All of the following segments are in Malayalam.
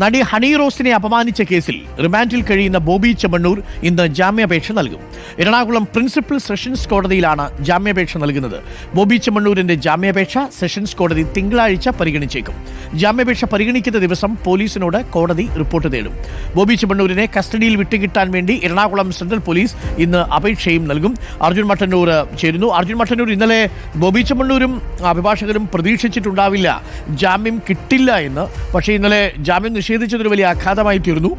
നടി ഹണി റോസിനെ അപമാനിച്ച കേസിൽ റിമാൻഡിൽ കഴിയുന്ന ബോബി ചെമ്മണ്ണൂർ ഇന്ന് ജാമ്യാപേക്ഷ നൽകും. എറണാകുളം പ്രിൻസിപ്പൽ സെഷൻസ് കോടതിയിലാണ് ജാമ്യാപേക്ഷ നൽകുന്നത്. ബോബി ചെമ്മണ്ണൂരിന്റെ ജാമ്യാപേക്ഷ സെഷൻസ് കോടതി തിങ്കളാഴ്ച പരിഗണിച്ചേക്കും. ജാമ്യാപേക്ഷ പരിഗണിക്കുന്ന ദിവസം പോലീസിനോട് കോടതി റിപ്പോർട്ട് തേടും. ബോബി ചെമ്മണ്ണൂരിനെ കസ്റ്റഡിയിൽ വിട്ടുകിട്ടാൻ വേണ്ടി എറണാകുളം സെൻട്രൽ പോലീസ് ഇന്ന് അപേക്ഷയും നൽകും. അർജുൻ മട്ടന്നൂർ ചേരുന്നു. അർജുൻ മട്ടന്നൂർ, ഇന്നലെ ബോബി ചെമ്മണ്ണൂരും അഭിഭാഷകരും പ്രതീക്ഷിച്ചിട്ടുണ്ടാവില്ല ജാമ്യം കിട്ടില്ല എന്ന്. പക്ഷേ ഇന്നലെ ജാമ്യം നിഷേധിച്ചതൊരു വലിയ ആഘാതമായി തീർന്നു.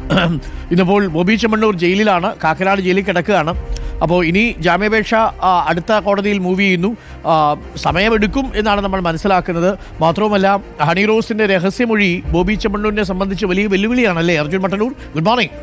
ഇന്നിപ്പോൾ ബോബി ചെമ്മണ്ണൂർ ജയിലിലാണ്, കാക്കനാട് ജയിലിൽ കിടക്കുകയാണ്. അപ്പോൾ ഇനി ജാമ്യാപേക്ഷ അടുത്ത കോടതിയിൽ മൂവ് ചെയ്യുന്നു. സമയമെടുക്കും എന്നാണ് നമ്മൾ മനസ്സിലാക്കുന്നത്. മാത്രവുമല്ല, ഹണി റോസിന്റെ രഹസ്യമൊഴി ബോബി ചെമ്മണ്ണൂരിനെ സംബന്ധിച്ച് വലിയ വെല്ലുവിളിയാണല്ലേ Arjun Mattannur? Good morning.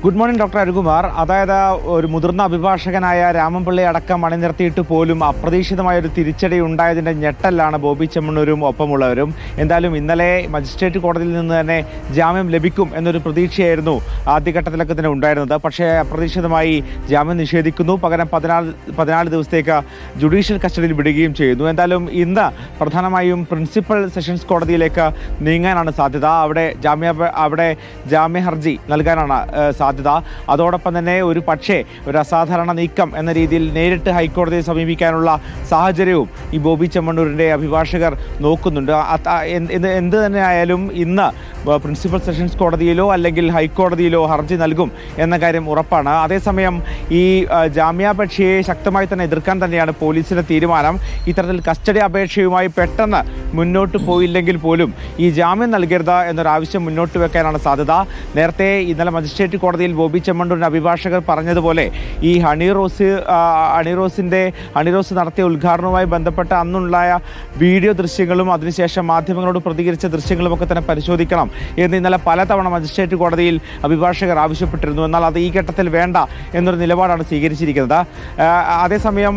Good morning doctor Arukumar. അതായത് ഒരു മുതിർന്ന അഭിഭാഷകനായ രാമൻപിള്ളയെ അടക്കം അണിനിർത്തിയിട്ട് പോലും അപ്രതീക്ഷിതമായൊരു തിരിച്ചടി ഉണ്ടായതിൻ്റെ ഞെട്ടലാണ് ബോബി ചെമ്മണ്ണൂരും ഒപ്പമുള്ളവരും. എന്തായാലും ഇന്നലെ മജിസ്ട്രേറ്റ് കോടതിയിൽ നിന്ന് തന്നെ ജാമ്യം ലഭിക്കും എന്നൊരു പ്രതീക്ഷയായിരുന്നു ആദ്യഘട്ടത്തിലൊക്കെ തന്നെ ഉണ്ടായിരുന്നത്. പക്ഷേ അപ്രതീക്ഷിതമായി ജാമ്യം നിഷേധിക്കുന്നു. പകരം 14 ദിവസത്തേക്ക് ജുഡീഷ്യൽ കസ്റ്റഡിയിൽ വിടുകയും ചെയ്യുന്നു. എന്തായാലും ഇന്ന് പ്രധാനമായും പ്രിൻസിപ്പൽ സെഷൻസ് കോടതിയിലേക്ക് നീങ്ങാനാണ് സാധ്യത. അവിടെ ജാമ്യ ഹർജി നൽകാനാണ് സാധ്യത. അതോടൊപ്പം തന്നെ ഒരു അസാധാരണ നീക്കം എന്ന രീതിയിൽ നേരിട്ട് ഹൈക്കോടതിയെ സമീപിക്കാനുള്ള സാഹചര്യവും ഈ ബോബി ചെമ്മണ്ണൂരിൻ്റെ അഭിഭാഷകർ നോക്കുന്നുണ്ട്. എന്ത് തന്നെ ആയാലും ഇന്ന് പ്രിൻസിപ്പൽ സെഷൻസ് കോടതിയിലോ അല്ലെങ്കിൽ ഹൈക്കോടതിയിലോ ഹർജി നൽകും എന്ന കാര്യം ഉറപ്പാണ്. അതേസമയം ഈ ജാമ്യാപേക്ഷയെ ശക്തമായി തന്നെ എതിർക്കാൻ തന്നെയാണ് പോലീസിന്റെ തീരുമാനം. ഇത്തരത്തിൽ കസ്റ്റഡി അപേക്ഷയുമായി പെട്ടെന്ന് മുന്നോട്ട് പോയില്ലെങ്കിൽ പോലും ഈ ജാമ്യം നൽകരുത് എന്നൊരാവശ്യം മുന്നോട്ട് വെക്കാനാണ് സാധ്യത. നേരത്തെ ഇന്നലെ മജിസ്ട്രേറ്റ് കോടതിയിൽ ബോബി ചെമ്മണ്ണൂരിന്റെ അഭിഭാഷകർ പറഞ്ഞതുപോലെ ഈ ഹണി റോസ് നടത്തിയ ഉദ്ഘാടനവുമായി ബന്ധപ്പെട്ട അന്നുണ്ടായ വീഡിയോ ദൃശ്യങ്ങളും അതിനുശേഷം മാധ്യമങ്ങളോട് പ്രതികരിച്ച ദൃശ്യങ്ങളും ഒക്കെ തന്നെ പരിശോധിക്കണം എന്ന് ഇന്നലെ പലതവണ മജിസ്ട്രേറ്റ് കോടതിയിൽ അഭിഭാഷകർ ആവശ്യപ്പെട്ടിരുന്നു. എന്നാൽ അത് ഈ ഘട്ടത്തിൽ വേണ്ട എന്നൊരു നിലപാടാണ് സ്വീകരിച്ചിരിക്കുന്നത്. അതേസമയം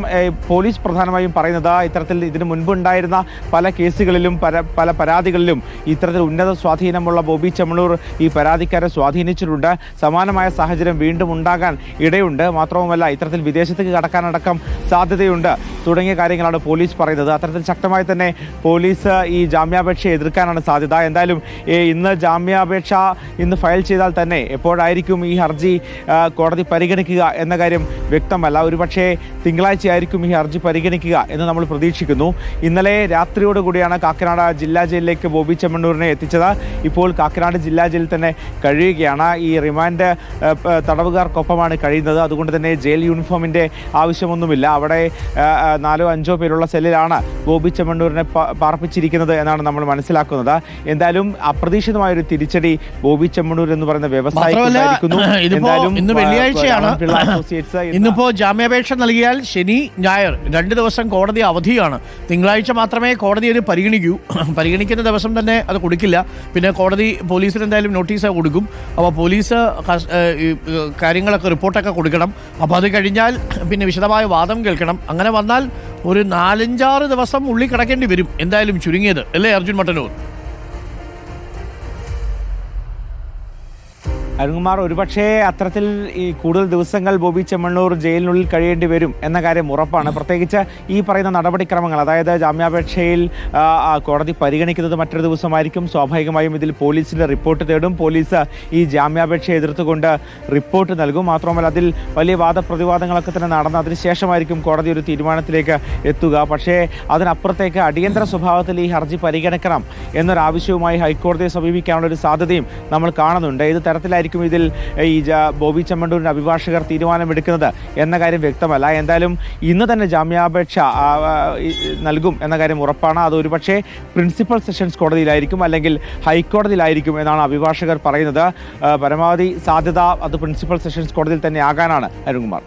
പോലീസ് പ്രധാനമായും പറയുന്നത് ഇത്തരത്തിൽ ഇതിനു മുൻപ് ഉണ്ടായിരുന്ന പല കേസുകളിലും പല പരാതികളിലും ഇത്തരത്തിൽ ഉന്നത സ്വാധീനമുള്ള ബോബി ചെമ്മണ്ണൂർ ഈ പരാതിക്കാരെ സ്വാധീനിച്ചിട്ടുണ്ട്. സമാനമായ സാഹചര്യം വീണ്ടും ഉണ്ടാകാൻ ഇടയുണ്ട്. മാത്രവുമല്ല, ഇത്തരത്തിൽ വിദേശത്തേക്ക് കടക്കാനടക്കം സാധ്യതയുണ്ട് തുടങ്ങിയ കാര്യങ്ങളാണ് പോലീസ് പറയുന്നത്. അത്തരത്തിൽ ശക്തമായി തന്നെ പോലീസ് ഈ ജാമ്യാപേക്ഷയെ എതിർക്കാനാണ് സാധ്യത. എന്തായാലും ഇന്ന് ജാമ്യാപേക്ഷ ഫയൽ ചെയ്താൽ തന്നെ എപ്പോഴായിരിക്കും ഈ ഹർജി കോടതി പരിഗണിക്കുക എന്ന കാര്യം വ്യക്തമല്ല. ഒരുപക്ഷേ തിങ്കളാഴ്ചയായിരിക്കും ഈ ഹർജി പരിഗണിക്കുക എന്ന് നമ്മൾ പ്രതീക്ഷിക്കുന്നു. ഇന്നലെ രാത്രിയോടുകൂടിയാണ് കാക്കനാട് ജില്ലാ ജയിലിലേക്ക് ബോബി ചെമ്മണ്ണൂരിനെ എത്തിച്ചത്. ഇപ്പോൾ കാക്കനാട് ജില്ലാ ജയിലിൽ തന്നെ കഴിയുകയാണ്. ഈ റിമാൻഡ് തടവുകാർക്കൊപ്പമാണ് കഴിയുന്നത്. അതുകൊണ്ട് തന്നെ ജയിൽ യൂണിഫോമിൻ്റെ ആവശ്യമൊന്നുമില്ല. അവിടെ 4-5 പേരുള്ള സെല്ലിലാണ് ബോബി ചെമ്മണ്ണൂരിനെ പാർപ്പിച്ചിരിക്കുന്നത് എന്നാണ് നമ്മൾ മനസ്സിലാക്കുന്നത്. എന്തായാലും അപ്രതീക്ഷിതമായൊരു തിരിച്ചടി ബോബി ചെമ്മണ്ണൂർ എന്ന് പറയുന്ന വ്യവസായിക്കുന്നു. ഇന്ന് വെള്ളിയാഴ്ചയാണ്. ഇന്നിപ്പോ ജാമ്യാപേക്ഷ നൽകിയാൽ ശനി ഞായർ 2 ദിവസം കോടതി അവധിയാണ്. തിങ്കളാഴ്ച മാത്രമേ കോടതി അത് പരിഗണിക്കുന്ന ദിവസം തന്നെ അത് കൊടുക്കില്ല. പിന്നെ കോടതി പോലീസിന് എന്തായാലും നോട്ടീസ് കൊടുക്കും. അപ്പോൾ പോലീസ് കാര്യങ്ങളൊക്കെ റിപ്പോർട്ടൊക്കെ കൊടുക്കണം. അപ്പോൾ അത് കഴിഞ്ഞാൽ പിന്നെ വിശദമായ വാദം കേൾക്കണം. അങ്ങനെ വന്നാൽ ഒരു 4-5 ദിവസം ഉള്ളിൽ കിടക്കേണ്ടി വരും എന്തായാലും ചുരുങ്ങിയത്, അല്ലേ അർജുൻ മട്ടന്നൂർ? അരുൺകുമാർ, ഒരുപക്ഷേ അത്തരത്തിൽ ഈ കൂടുതൽ ദിവസങ്ങൾ ബോബി ചെമ്മണ്ണൂർ ജയിലിനുള്ളിൽ കഴിയേണ്ടി വരും എന്ന കാര്യം ഉറപ്പാണ്. പ്രത്യേകിച്ച് ഈ പറയുന്ന നടപടിക്രമങ്ങൾ, അതായത് ജാമ്യാപേക്ഷയിൽ കോടതി പരിഗണിക്കുന്നത് മറ്റൊരു ദിവസമായിരിക്കും. സ്വാഭാവികമായും ഇതിൽ പോലീസിൻ്റെ റിപ്പോർട്ട് തേടും. പോലീസ് ഈ ജാമ്യാപേക്ഷയെ എതിർത്തുകൊണ്ട് റിപ്പോർട്ട് നൽകും. മാത്രമല്ല, അതിൽ വലിയ വാദപ്രതിവാദങ്ങളൊക്കെ തന്നെ നടന്ന് അതിനുശേഷമായിരിക്കും കോടതി ഒരു തീരുമാനത്തിലേക്ക് എത്തുക. പക്ഷേ അതിനപ്പുറത്തേക്ക് അടിയന്തര സ്വഭാവത്തിൽ ഈ ഹർജി പരിഗണിക്കണം എന്നൊരാവശ്യവുമായി ഹൈക്കോടതിയെ സമീപിക്കാനുള്ളൊരു സാധ്യതയും നമ്മൾ കാണുന്നുണ്ട്. ഇത് തരത്തിലായിരിക്കും ഇതിൽ ഈ ബോബി ചെമ്മണ്ണൂരിന്റെ അഭിഭാഷകർ തീരുമാനമെടുക്കുന്നത് എന്ന കാര്യം വ്യക്തമല്ല. എന്തായാലും ഇന്ന് തന്നെ ജാമ്യാപേക്ഷ നൽകും എന്ന കാര്യം ഉറപ്പാണ്. അത് ഒരുപക്ഷെ പ്രിൻസിപ്പൽ സെഷൻസ് കോടതിയിലായിരിക്കും അല്ലെങ്കിൽ ഹൈക്കോടതിയിലായിരിക്കും എന്നാണ് അഭിഭാഷകർ പറയുന്നത്. പരമാവധി സാധ്യത അത് പ്രിൻസിപ്പൽ സെഷൻസ് കോടതിയിൽ തന്നെ ആകാനാണ്. അരുൺകുമാർ.